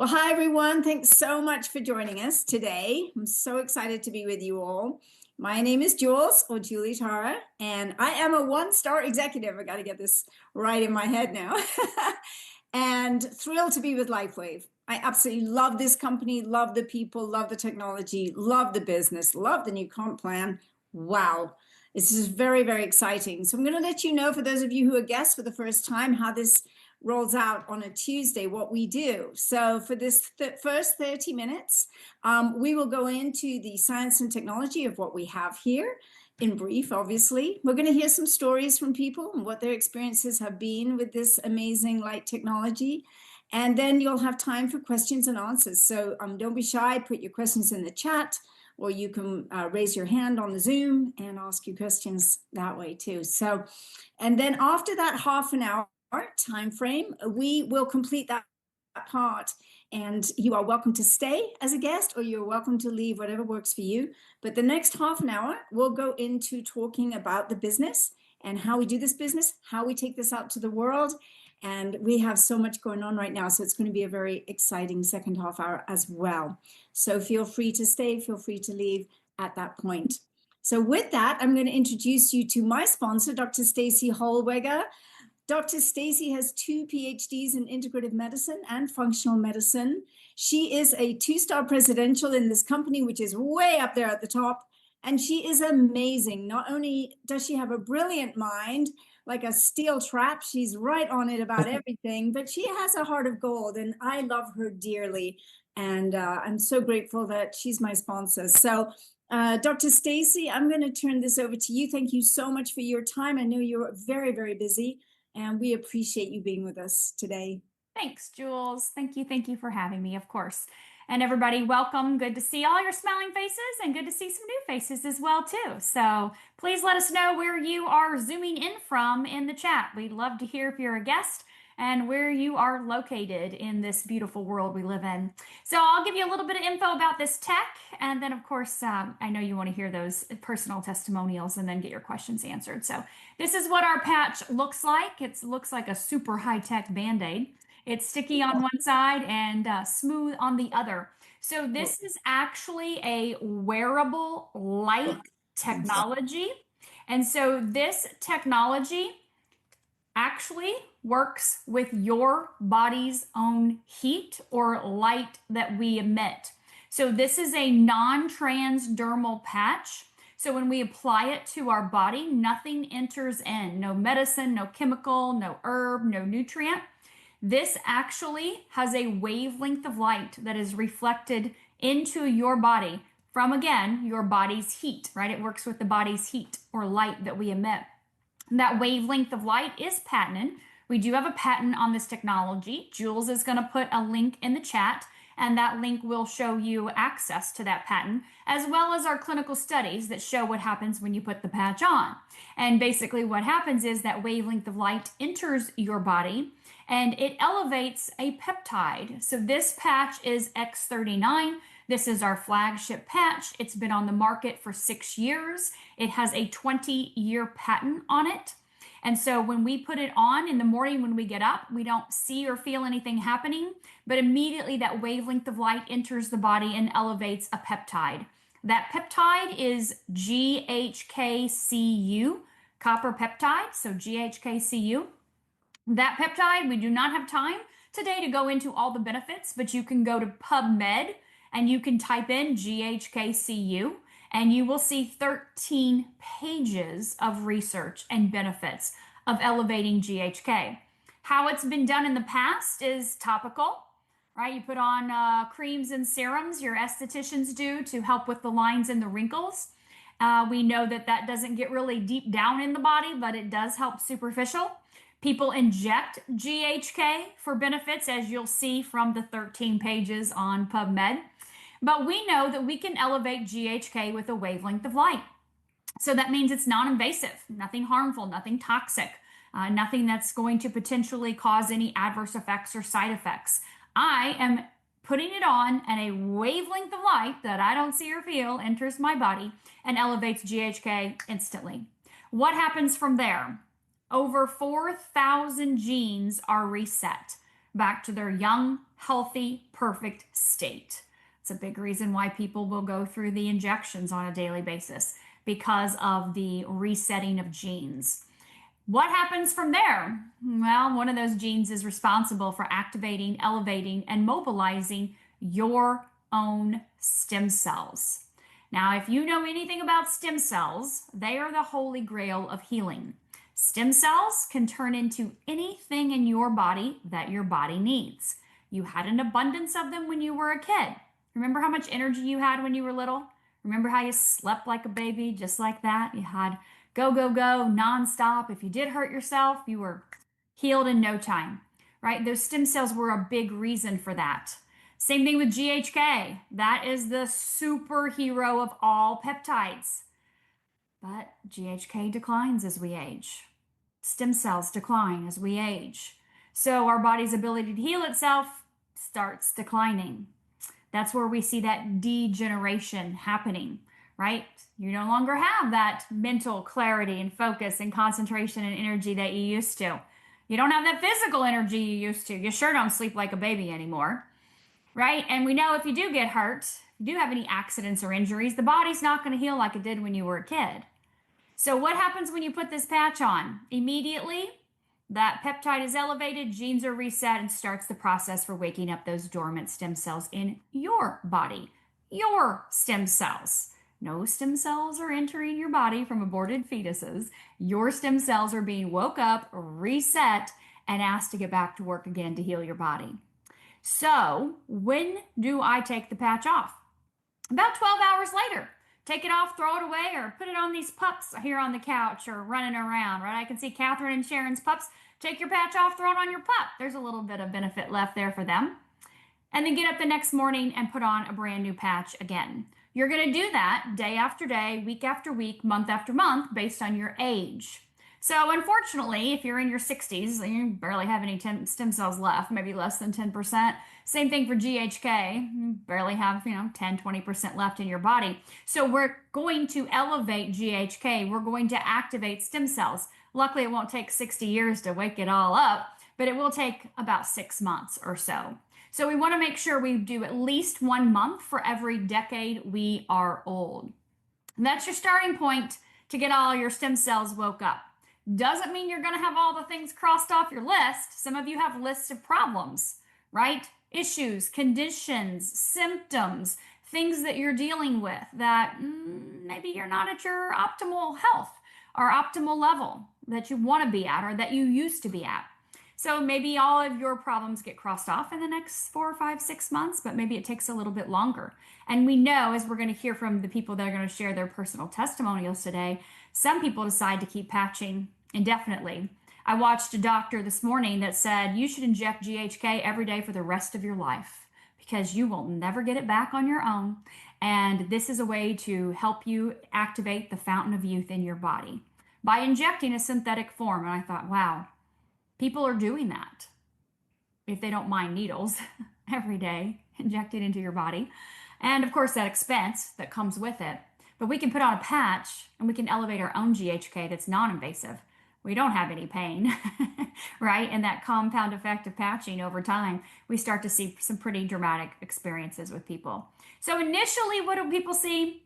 Well, hi, everyone. Thanks so much for joining us today. I'm so excited to be with you all. My name is Jules, or Julie Tara, and I am a one-star executive. I got to get this right in my head now. And thrilled to be with LifeWave. I absolutely love this company, love the people, love the technology, love the business, love the new comp plan. Wow. This is very, very exciting. So I'm going to let you know, for those of you who are guests for the first time, how this rolls out on a Tuesday, what we do. So for this first 30 minutes, we will go into the science and technology of what we have here in brief. Obviously, we're going to hear some stories from people and what their experiences have been with this amazing light technology. And then you'll have time for questions and answers. So don't be shy, put your questions in the chat, or you can raise your hand on the Zoom and ask your questions that way too. So, and then after that half an hour time frame, we will complete that part, and you are welcome to stay as a guest, or you're welcome to leave, whatever works for you. But the next half an hour, we'll go into talking about the business and how we do this business, how we take this out to the world. And we have so much going on right now, so it's going to be a very exciting second half hour as well. So feel free to stay, feel free to leave at that point. So with that, I'm going to introduce you to my sponsor, Dr. Staci Holweger. Dr. Staci has 2 PhDs in integrative medicine and functional medicine. She is a 2-star presidential in this company, which is way up there at the top. And she is amazing. Not only does she have a brilliant mind, like a steel trap, she's right on it about everything, but she has a heart of gold, and I love her dearly. And I'm so grateful that she's my sponsor. So Dr. Staci, I'm going to turn this over to you. Thank you so much for your time. I know you're very, very busy, and we appreciate you being with us today. Thanks, Jules. Thank you for having me, of course. And everybody, welcome. Good to see all your smiling faces, and good to see some new faces as well, too. So please let us know where you are zooming in from in the chat. We'd love to hear if you're a guest and where you are located in this beautiful world we live in. So I'll give you a little bit of info about this tech, and then of course, I know you want to hear those personal testimonials and then get your questions answered. So this is what our patch looks like. It looks like a super high-tech Band-Aid. It's sticky on one side and smooth on the other. So this is actually a wearable light technology. And so this technology actually works with your body's own heat or light that we emit. So this is a non-transdermal patch. So when we apply it to our body, nothing enters in. No medicine, no chemical, no herb, no nutrient. This actually has a wavelength of light that is reflected into your body from, again, your body's heat, right? It works with the body's heat or light that we emit. That wavelength of light is patented. We do have a patent on this technology. Jules is going to put a link in the chat, and that link will show you access to that patent, as well as our clinical studies that show what happens when you put the patch on. And basically what happens is that wavelength of light enters your body, and it elevates a peptide. So this patch is X39. This is our flagship patch. It's been on the market for 6 years. It has a 20-year patent on it. And so when we put it on in the morning when we get up, we don't see or feel anything happening, but immediately that wavelength of light enters the body and elevates a peptide. That peptide is GHKCU, copper peptide, so GHKCU. That peptide, we do not have time today to go into all the benefits, but you can go to PubMed and you can type in GHKCU, and you will see 13 pages of research and benefits of elevating GHK. How it's been done in the past is topical, right? You put on creams and serums, your estheticians do, to help with the lines and the wrinkles. We know that that doesn't get really deep down in the body, but it does help superficial. People inject GHK for benefits, as you'll see from the 13 pages on PubMed. But we know that we can elevate GHK with a wavelength of light. So that means it's non-invasive, nothing harmful, nothing toxic, nothing that's going to potentially cause any adverse effects or side effects. I am putting it on, and a wavelength of light that I don't see or feel enters my body and elevates GHK instantly. What happens from there? Over 4,000 genes are reset. back to their young, healthy, perfect state. It's a big reason why people will go through the injections on a daily basis because of the resetting of genes. What happens from there? Well, one of those genes is responsible for activating, elevating, and mobilizing your own stem cells. Now, if you know anything about stem cells, they are the holy grail of healing. Stem cells can turn into anything in your body that your body needs. You had an abundance of them when you were a kid. Remember how much energy you had when you were little? Remember how you slept like a baby, just like that? You had go, go, go, nonstop. If you did hurt yourself, you were healed in no time, right? Those stem cells were a big reason for that. Same thing with GHK. That is the superhero of all peptides. But GHK declines as we age. Stem cells decline as we age. So our body's ability to heal itself starts declining. That's where we see that degeneration happening, right? You no longer have that mental clarity and focus and concentration and energy that you used to. You don't have that physical energy you used to. You sure don't sleep like a baby anymore, right? And we know if you do get hurt, if you do have any accidents or injuries, the body's not going to heal like it did when you were a kid. So what happens when you put this patch on? Immediately, that peptide is elevated, genes are reset, and starts the process for waking up those dormant stem cells in your body. Your stem cells. No stem cells are entering your body from aborted fetuses. Your stem cells are being woke up, reset, and asked to get back to work again to heal your body. So when do I take the patch off? About 12 hours later. Take it off, throw it away, or put it on these pups here on the couch or running around, right? I can see Catherine and Sharon's pups. Take your patch off, throw it on your pup. There's a little bit of benefit left there for them. And then get up the next morning and put on a brand new patch again. You're going to do that day after day, week after week, month after month, based on your age. So unfortunately, if you're in your 60s, you barely have any stem cells left, maybe less than 10%. Same thing for GHK, you barely have 10, 20% left in your body. So we're going to elevate GHK. We're going to activate stem cells. Luckily, it won't take 60 years to wake it all up, but it will take about 6 months or so. So we want to make sure we do at least 1 month for every decade we are old. And that's your starting point to get all your stem cells woke up. Doesn't mean you're going to have all the things crossed off your list. Some of you have lists of problems, right? Issues, conditions, symptoms, things that you're dealing with that maybe you're not at your optimal health or optimal level that you want to be at or that you used to be at. So maybe all of your problems get crossed off in the next 4, 5, 6 months, but maybe it takes a little bit longer. And we know, as we're going to hear from the people that are going to share their personal testimonials today, some people decide to keep patching indefinitely. I watched a doctor this morning that said you should inject GHK every day for the rest of your life because you will never get it back on your own. And this is a way to help you activate the fountain of youth in your body by injecting a synthetic form. And I thought, wow, people are doing that if they don't mind needles every day injected into your body. And of course, that expense that comes with it. But we can put on a patch and we can elevate our own GHK that's non-invasive. We don't have any pain, right? And that compound effect of patching over time, we start to see some pretty dramatic experiences with people. So initially, what do people see?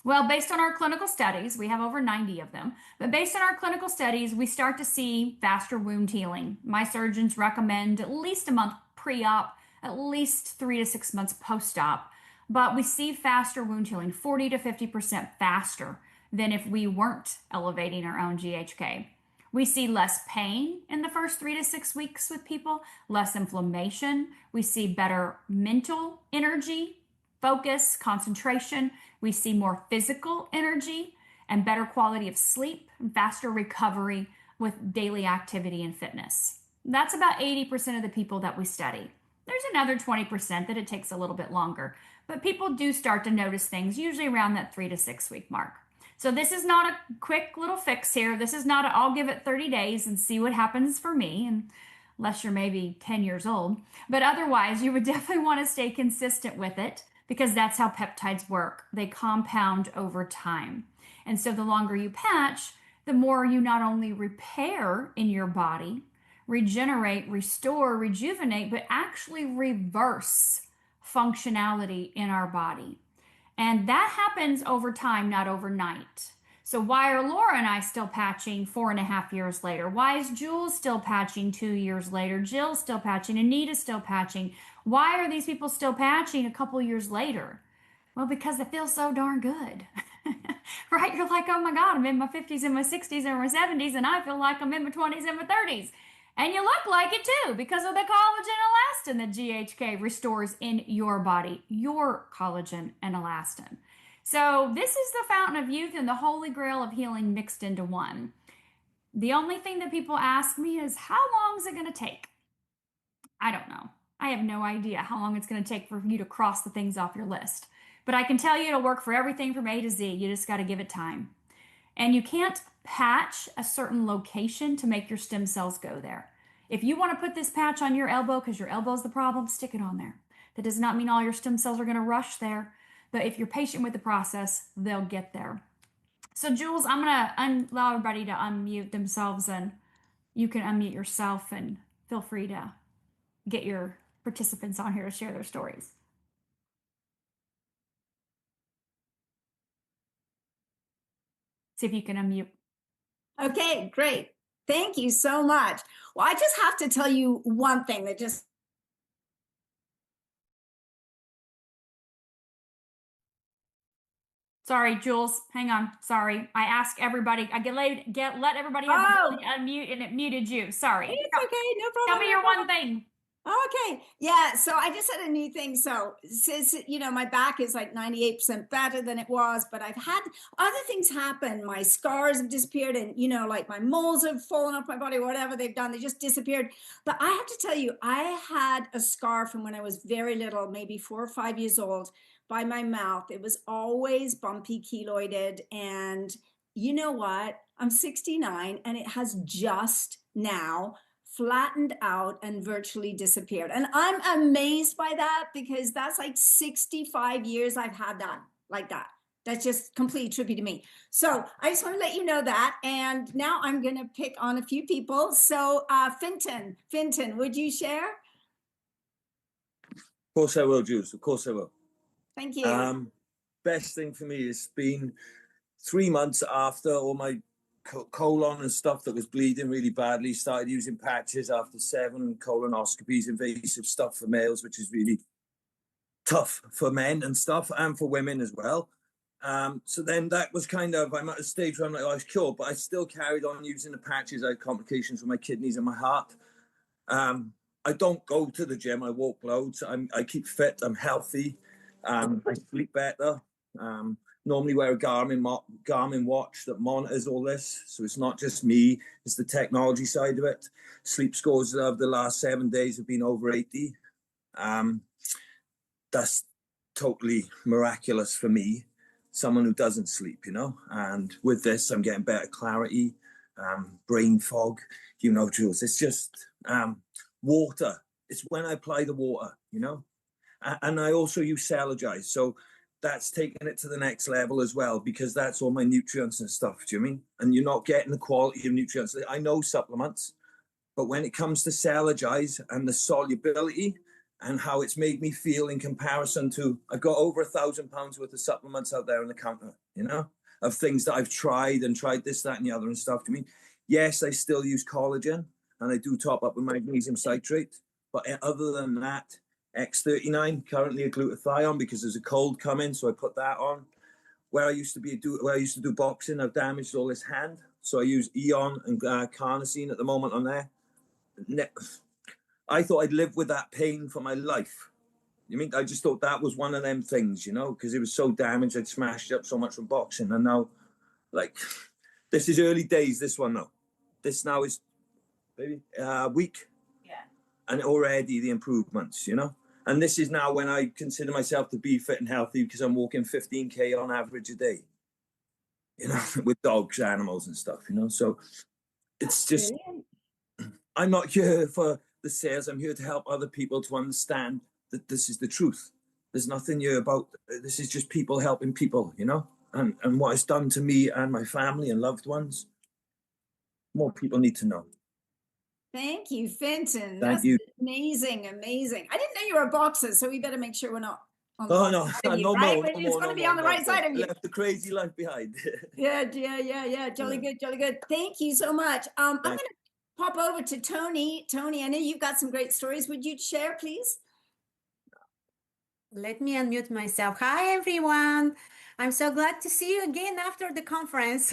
Well, based on our clinical studies, we have over 90 of them, but based on our clinical studies, we start to see faster wound healing. My surgeons recommend at least a month pre-op, at least 3 to 6 months post-op, but we see faster wound healing, 40 to 50% faster than if we weren't elevating our own GHK. We see less pain in the first 3 to 6 weeks with people, less inflammation. We see better mental energy, focus, concentration. We see more physical energy and better quality of sleep and faster recovery with daily activity and fitness. That's about 80% of the people that we study. There's another 20% that it takes a little bit longer, but people do start to notice things usually around that 3 to 6 week mark. So this is not a quick little fix here. This is not I'll give it 30 days and see what happens for me, and unless you're maybe 10 years old. But otherwise, you would definitely want to stay consistent with it because that's how peptides work. They compound over time. And so the longer you patch, the more you not only repair in your body, regenerate, restore, rejuvenate, but actually reverse functionality in our body. And that happens over time, not overnight. So why are Laura and I still patching 4.5 years later? Why is Jules still patching 2 years later? Jill's still patching. Anita's still patching. Why are these people still patching a couple years later? Well, because it feels so darn good. Right? You're like, oh my God, I'm in my 50s and my 60s and my 70s, and I feel like I'm in my 20s and my 30s. And you look like it too because of the collagen and elastin that GHK restores in your body, your collagen and elastin. So this is the fountain of youth and the holy grail of healing mixed into one. The only thing that people ask me is, how long is it going to take? I don't know. I have no idea how long it's going to take for you to cross the things off your list. But I can tell you it'll work for everything from A to Z. You just got to give it time. And you can't patch a certain location to make your stem cells go there. If you want to put this patch on your elbow because your elbow's the problem, stick it on there. That does not mean all your stem cells are going to rush there. But if you're patient with the process, they'll get there. So Jules, I'm going to allow everybody to unmute themselves, and you can unmute yourself, and feel free to get your participants on here to share their stories. See if you can unmute. Okay, great. Thank you so much. Well, I just have to tell you one thing that just... Sorry, Jules, hang on. Sorry. I asked everybody, let everybody have the ability to unmute, and it muted you. Sorry. It's okay, no problem. Tell me your one thing. Okay. Yeah. So I just had a new thing. So since, my back is like 98% better than it was, but I've had other things happen. My scars have disappeared, and, like my moles have fallen off my body, whatever they've done, they just disappeared. But I have to tell you, I had a scar from when I was very little, maybe 4 or 5 years old, by my mouth. It was always bumpy, keloided. And you know what? I'm 69, and it has just now flattened out and virtually disappeared. And I'm amazed by that, because that's like 65 years I've had that like that. That's just completely trippy to me. So I just want to let you know that. And now I'm going to pick on a few people. So Finton, would you share? Of course I will, Jules. Of course I will. Thank you. Best thing for me has been 3 months after all my colon and stuff that was bleeding really badly, started using patches after 7 colonoscopies, invasive stuff for males, which is really tough for men and stuff, and for women as well. So then that was kind of, I'm at a stage where I'm like, I was cured, but I still carried on using the patches. I had complications with my kidneys and my heart. I don't go to the gym. I walk loads. I keep fit. I'm healthy. I sleep better. Normally wear a Garmin watch that monitors all this. So it's not just me, it's the technology side of it. Sleep scores of the last 7 days have been over 80. That's totally miraculous for me, someone who doesn't sleep, And with this, I'm getting better clarity, brain fog, Jules. It's just water. It's when I apply the water, And I also use Celogize. So that's taking it to the next level as well, because that's all my nutrients and stuff. Do you mean? And you're not getting the quality of nutrients. I know supplements, but when it comes to Celogize and the solubility and how it's made me feel in comparison to, I've got over £1,000 worth of supplements out there on the counter, of things that I've tried this, that, and the other and stuff. Do you mean? Yes, I still use collagen, and I do top up with magnesium citrate, but other than that, X39, currently a glutathione, because there's a cold coming, so I put that on. Where I used to do boxing, I've damaged all this hand, so I use Eon and carnosine at the moment on there. I thought I'd live with that pain for my life. I just thought that was one of them things, because it was so damaged. I'd smashed up so much from boxing, and now, this is early days. This one now, this now is maybe a week. And already the improvements, And this is now when I consider myself to be fit and healthy, because I'm walking 15K on average a day, with dogs, animals and stuff, So it's just, I'm not here for the sales. I'm here to help other people to understand that this is the truth. There's nothing here about, this is just people helping people, and what it's done to me and my family and loved ones. More people need to know. Thank you, Fenton. Thank That's you. amazing, amazing. I didn't know you were a boxer, so we better make sure we're not on the Oh, wrong no, side of you, no right? more, It's no going more, to no be more, on the no right side more. of you. Left the crazy life behind. Yeah. Jolly Yeah. good, jolly good. Thank you so much. I'm Thank- going to pop over to Tony. Tony, I know you've got some great stories. Would you share, please? Let me unmute myself. Hi, everyone. I'm so glad to see you again after the conference.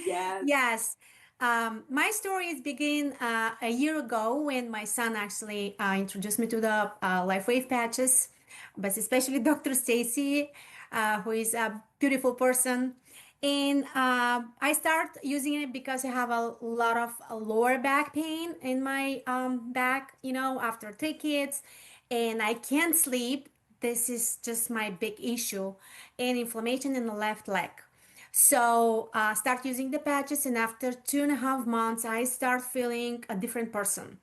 Yes. Yes. My stories begin a year ago when my son actually introduced me to the LifeWave patches, but especially Dr. Staci, who is a beautiful person. And I start using it because I have a lot of lower back pain in my back, after 3 kids, and I can't sleep. This is just my big issue, and inflammation in the left leg. So start using the patches, and after 2.5 months, I start feeling a different person.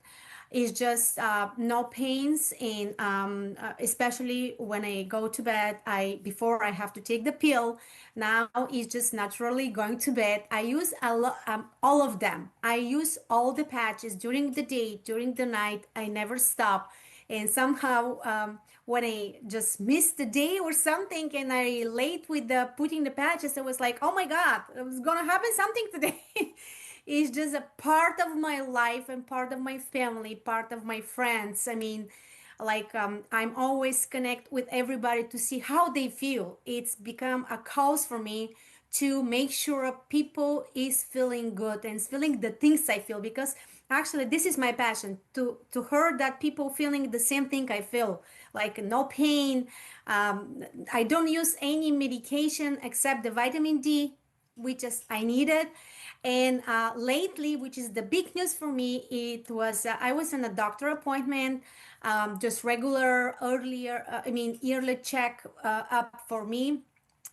It's just no pains, and especially when I go to bed, before I have to take the pill. Now it's just naturally going to bed. I use all of them. I use all the patches during the day, during the night. I never stop, and somehow when I just missed the day or something and I late with the putting the patches, I was like, oh my God, it was gonna happen something today. It's just a part of my life and part of my family, part of my friends. I mean, like I'm always connect with everybody to see how they feel. It's become a cause for me to make sure people is feeling good and feeling the things I feel, because actually this is my passion to hear that people feeling the same thing I feel, like no pain. I don't use any medication except the vitamin D, which is I needed. And lately, which is the big news for me, it was I was in a doctor appointment, just regular yearly check up for me.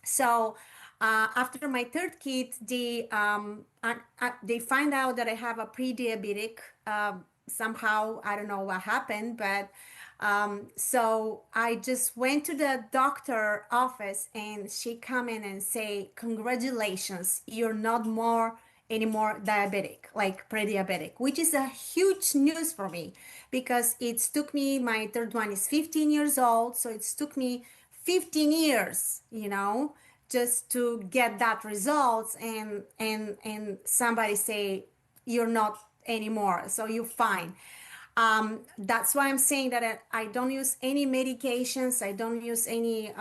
So after my third kid, they find out that I have a pre-diabetic. Somehow, I don't know what happened, but so I just went to the doctor office, and she come in and say, "Congratulations, you're not more anymore diabetic, like pre-diabetic," which is a huge news for me, because it took me, my third one is 15 years old, so it took me 15 years, just to get that results, and somebody say you're not anymore, so you're fine. That's why I'm saying that I don't use any medications. I don't use any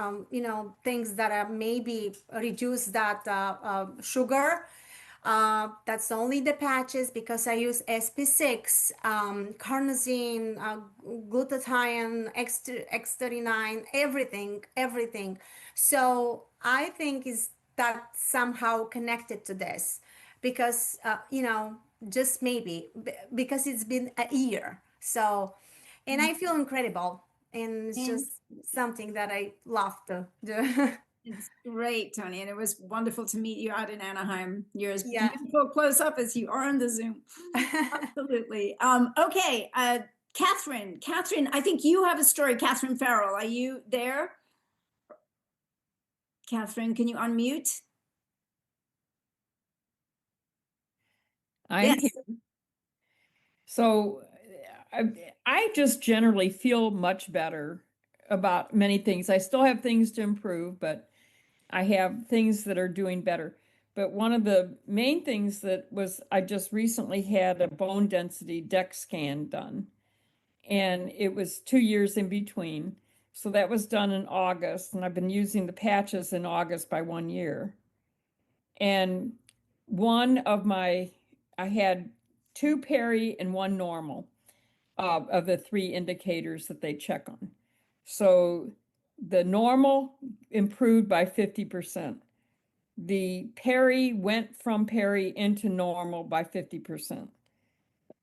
things that maybe reduce that sugar. That's only the patches, because I use SP6, carnosine, glutathione, X39, everything. So I think is that somehow connected to this, because just maybe because it's been a year. So, and I feel incredible, and it's just something that I love to do. It's great, Tony, and it was wonderful to meet you out in Anaheim. You're as Yeah. beautiful close up as you are on the Zoom. Absolutely. Okay, Catherine, I think you have a story. Catherine Farrell, are you there? Catherine, can you unmute? I'm here. So I just generally feel much better about many things. I still have things to improve, but I have things that are doing better. But one of the main things that was, I just recently had a bone density DEX scan done, and it was 2 years in between. So that was done in August, and I've been using the patches in August by 1 year. And I had 2 peri and 1 normal of the 3 indicators that they check on. So the normal improved by 50%. The peri went from peri into normal by 50%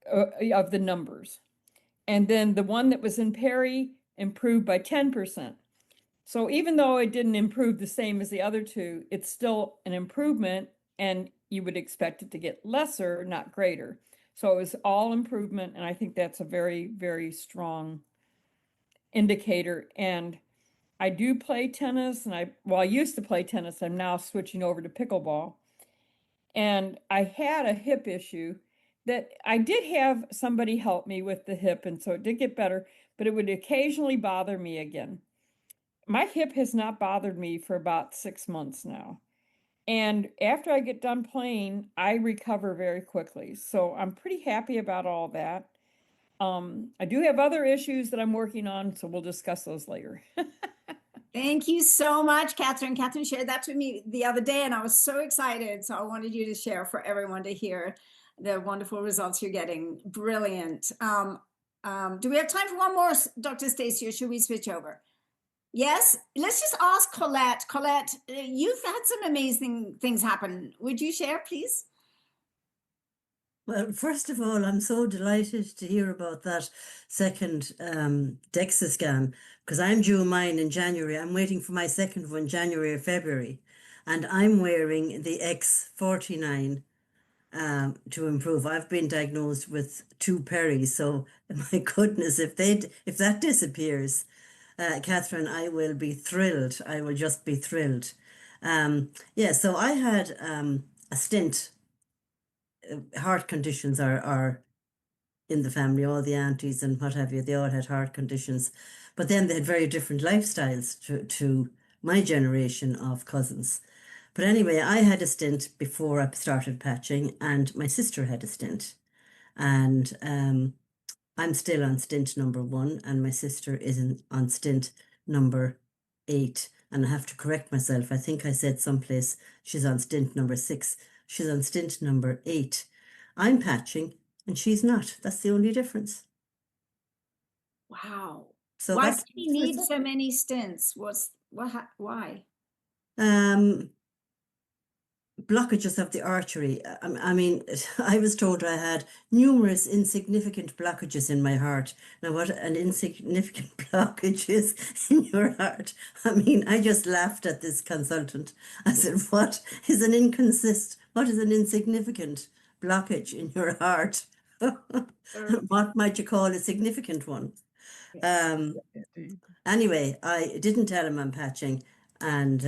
of the numbers. And then the one that was in peri improved by 10%. So even though it didn't improve the same as the other 2, it's still an improvement, and you would expect it to get lesser, not greater. So it was all improvement, and I think that's a very, very strong indicator. And I do play tennis, and I used to play tennis. I'm now switching over to pickleball. And I had a hip issue that I did have somebody help me with the hip, and so it did get better, but it would occasionally bother me again. My hip has not bothered me for about 6 months now. And after I get done playing, I recover very quickly. So I'm pretty happy about all that. I do have other issues that I'm working on, so we'll discuss those later. Thank you so much, Catherine. Catherine shared that with me the other day, and I was so excited. So I wanted you to share for everyone to hear the wonderful results you're getting. Brilliant. Do we have time for one more, Dr. Staci, or should we switch over? Yes, let's just ask Colette. Colette, you've had some amazing things happen. Would you share, please? Well, first of all, I'm so delighted to hear about that second DEXA scan, because I'm due mine in January. I'm waiting for my second one, January or February, and I'm wearing the X49 to improve. I've been diagnosed with 2 peris, so my goodness, if that disappears, Catherine, I will be thrilled. I will just be thrilled. Yeah, so I had a stint. Heart conditions are in the family, all the aunties and what have you, they all had heart conditions. But then they had very different lifestyles to my generation of cousins. But anyway, I had a stint before I started patching, and my sister had a stint. And I'm still on stint number 1, and my sister is on stint number 8. And I have to correct myself. I think I said someplace she's on stint number 6. She's on stint number 8. I'm patching and she's not. That's the only difference. Wow. So why that's do you need so many stints? Why? Blockages of the artery. I mean, I was told I had numerous insignificant blockages in my heart. Now, what an insignificant blockage is in your heart. I mean, I just laughed at this consultant. I said, what is an insignificant blockage in your heart? What might you call a significant one? Anyway, I didn't tell him I'm patching, and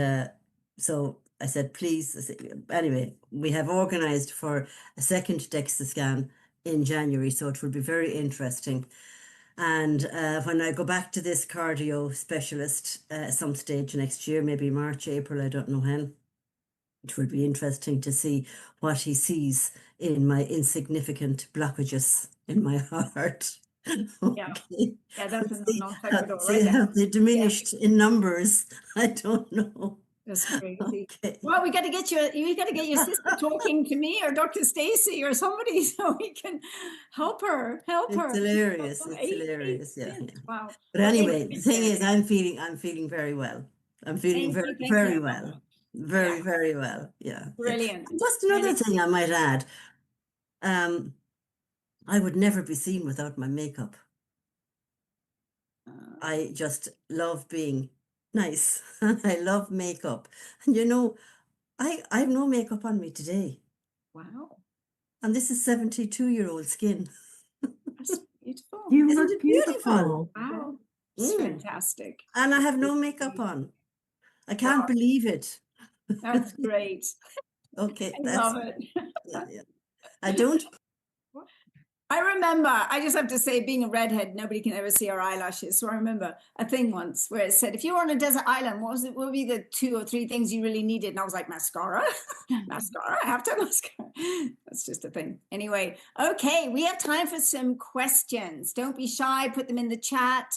so I said, please. Anyway, we have organized for a second DEXA scan in January, so it will be very interesting. And when I go back to this cardio specialist some stage next year, maybe March, April, I don't know when, it will be interesting to see what he sees in my insignificant blockages in my heart. Okay. Yeah, that's non sequitur, See how they diminished in numbers. I don't know. That's crazy. Okay. Well, we got to get your sister talking to me or Dr. Staci or somebody so we can help her. It's hilarious. It's hilarious. Yeah. Wow. But anyway, the thing is, I'm feeling very well. I'm feeling very well. Very well. Yeah. Brilliant. Just another thing I might add. I would never be seen without my makeup. I just love being nice. I love makeup. And you know, I have no makeup on me today. Wow. And this is 72-year-old skin. That's beautiful. You look beautiful. Wow. It's fantastic. And I have no makeup on. I can't believe it. That's great. Okay. I love it. Yeah. I don't. I remember, I just have to say, being a redhead, nobody can ever see our eyelashes. So I remember a thing once where it said, if you were on a desert island, what would be the 2 or 3 things you really needed? And I was like, mascara, mascara, I have to have mascara. That's just a thing. Anyway, okay, we have time for some questions. Don't be shy, put them in the chat.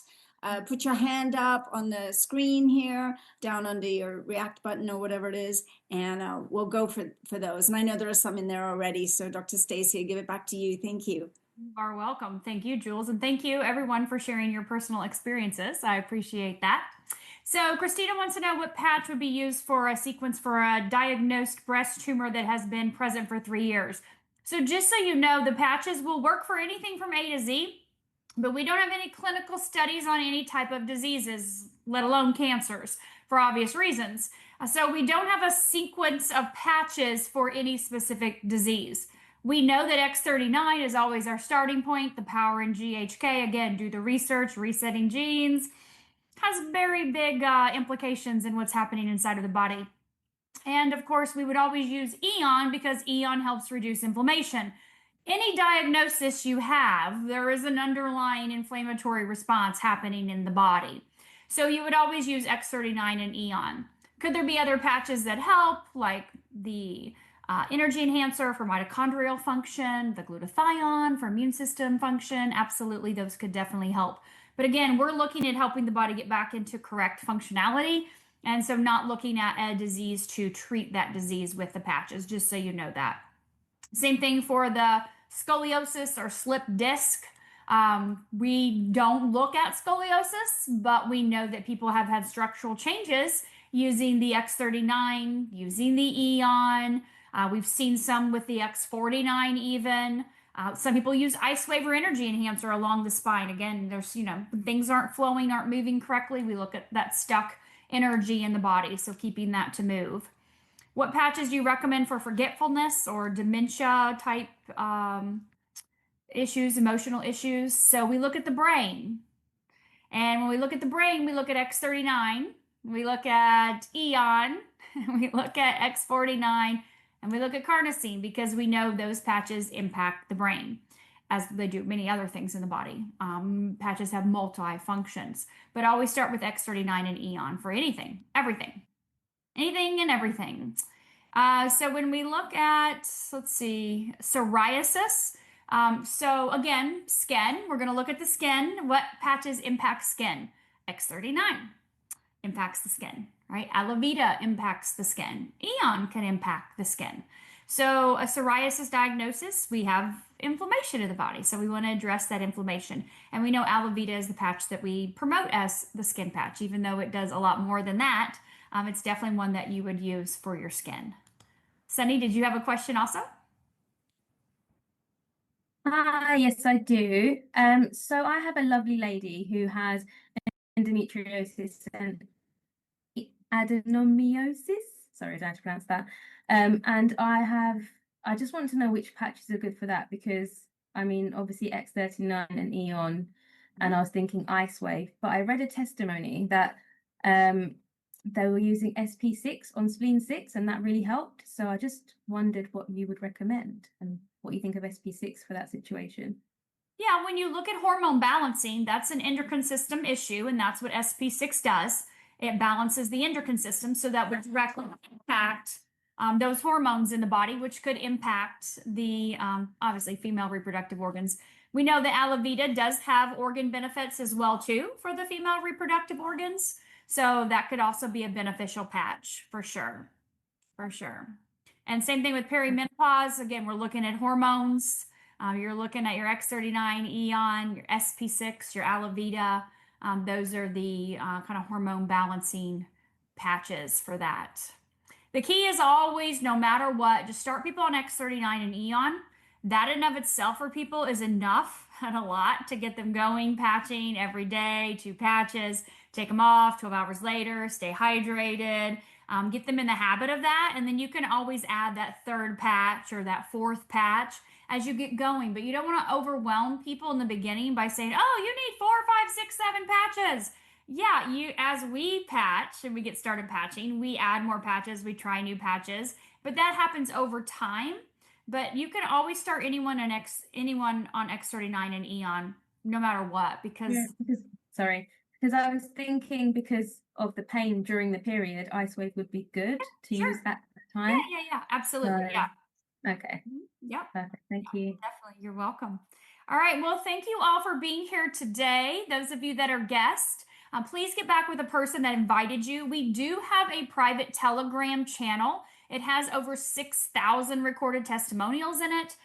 Put your hand up on the screen here, down under your react button or whatever it is, and we'll go for those. And I know there are some in there already. So Dr. Staci, I'll give it back to you. Thank you. You are welcome. Thank you, Jules. And thank you everyone for sharing your personal experiences. I appreciate that. So Christina wants to know what patch would be used for a sequence for a diagnosed breast tumor that has been present for 3 years. So just so you know, the patches will work for anything from A to Z. But we don't have any clinical studies on any type of diseases, let alone cancers, for obvious reasons. So we don't have a sequence of patches for any specific disease. We know that X39 is always our starting point. The power in GHK, again, do the research, resetting genes, has very big implications in what's happening inside of the body. And of course, we would always use EON because EON helps reduce inflammation. any diagnosis you have, there is an underlying inflammatory response happening in the body. So you would always use X39 and Eon. Could there be other patches that help, like the energy enhancer for mitochondrial function, the glutathione for immune system function? Absolutely, those could definitely help. But again, we're looking at helping the body get back into correct functionality. And so not looking at a disease to treat that disease with the patches, just so you know that. Same thing for the scoliosis or slip disc. We don't look at scoliosis, but we know that people have had structural changes using the X39, using the Eon. We've seen some with the X49 even. Some people use IceWave or energy enhancer along the spine. Again, there's, things aren't flowing, aren't moving correctly. We look at that stuck energy in the body, so keeping that to move. What patches do you recommend for forgetfulness or dementia type issues, emotional issues? So we look at the brain. And when we look at the brain, we look at X39, we look at Eon, we look at X49, and we look at carnosine, because we know those patches impact the brain, as they do many other things in the body. Patches have multi-functions, but always start with X39 and Eon for anything, everything, anything and everything. So when we look at, let's see, psoriasis, so again, skin, we're going to look at the skin. What patches impact skin? X39 impacts the skin, right? Alavita impacts the skin. Eon can impact the skin. So a psoriasis diagnosis, we have inflammation in the body. So we want to address that inflammation. And we know Alavita is the patch that we promote as the skin patch, even though it does a lot more than that. It's definitely one that you would use for your skin. Sunny, did you have a question also? Yes, I do. So I have a lovely lady who has endometriosis and adenomyosis. Sorry, I don't know how to pronounce that. And I just want to know which patches are good for that, because I mean, obviously X39 and Eon, and I was thinking IceWave, but I read a testimony that they were using SP6 on spleen 6, and that really helped. So I just wondered what you would recommend and what you think of SP6 for that situation. Yeah, when you look at hormone balancing, that's an endocrine system issue, and that's what SP6 does. It balances the endocrine system, so that would directly impact those hormones in the body, which could impact the, obviously, female reproductive organs. We know that Alavita does have organ benefits as well, too, for the female reproductive organs. So that could also be a beneficial patch for sure, for sure. And same thing with perimenopause. Again, we're looking at hormones. You're looking at your X39, Eon, your SP6, your Alavita. Those are the kind of hormone balancing patches for that. The key is always, no matter what, just start people on X39 and Eon. That in of itself for people is enough and a lot to get them going, patching every day, 2 patches, take them off 12 hours later, stay hydrated, get them in the habit of that. And then you can always add that 3rd patch or that 4th patch as you get going. But you don't want to overwhelm people in the beginning by saying, oh, you need 4, 5, 6, 7 patches. Yeah, as we patch and we get started patching, we add more patches, we try new patches, but that happens over time. But you can always start anyone on X39 and Eon, no matter what, because I was thinking, because of the pain during the period, IceWave would be good to use at the time. Yeah, absolutely. Yeah. Okay. Yeah. Perfect. Thank you. Definitely. You're welcome. All right. Well, thank you all for being here today. Those of you that are guests, please get back with the person that invited you. We do have a private Telegram channel. It has over 6,000 recorded testimonials in it.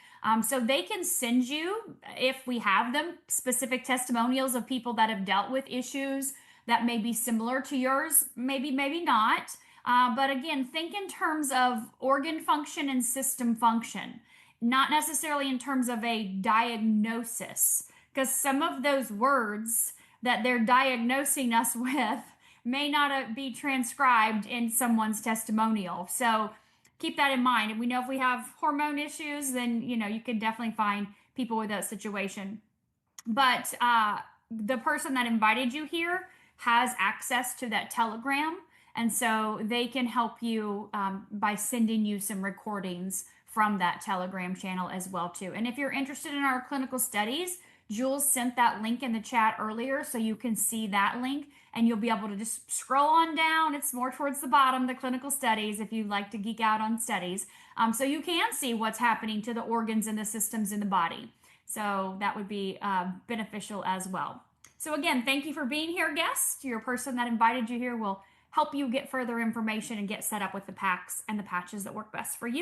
So they can send you, if we have them, specific testimonials of people that have dealt with issues that may be similar to yours, maybe not. But again, think in terms of organ function and system function, not necessarily in terms of a diagnosis, because some of those words that they're diagnosing us with may not be transcribed in someone's testimonial. So keep that in mind. And we know if we have hormone issues, then, you could definitely find people with that situation. But the person that invited you here has access to that Telegram. And so they can help you by sending you some recordings from that Telegram channel as well too. And if you're interested in our clinical studies, Jules sent that link in the chat earlier, so you can see that link and you'll be able to just scroll on down. It's more towards the bottom, the clinical studies, if you like to geek out on studies. So you can see what's happening to the organs and the systems in the body. So that would be beneficial as well. So again, thank you for being here, guest. Your person that invited you here will help you get further information and get set up with the packs and the patches that work best for you.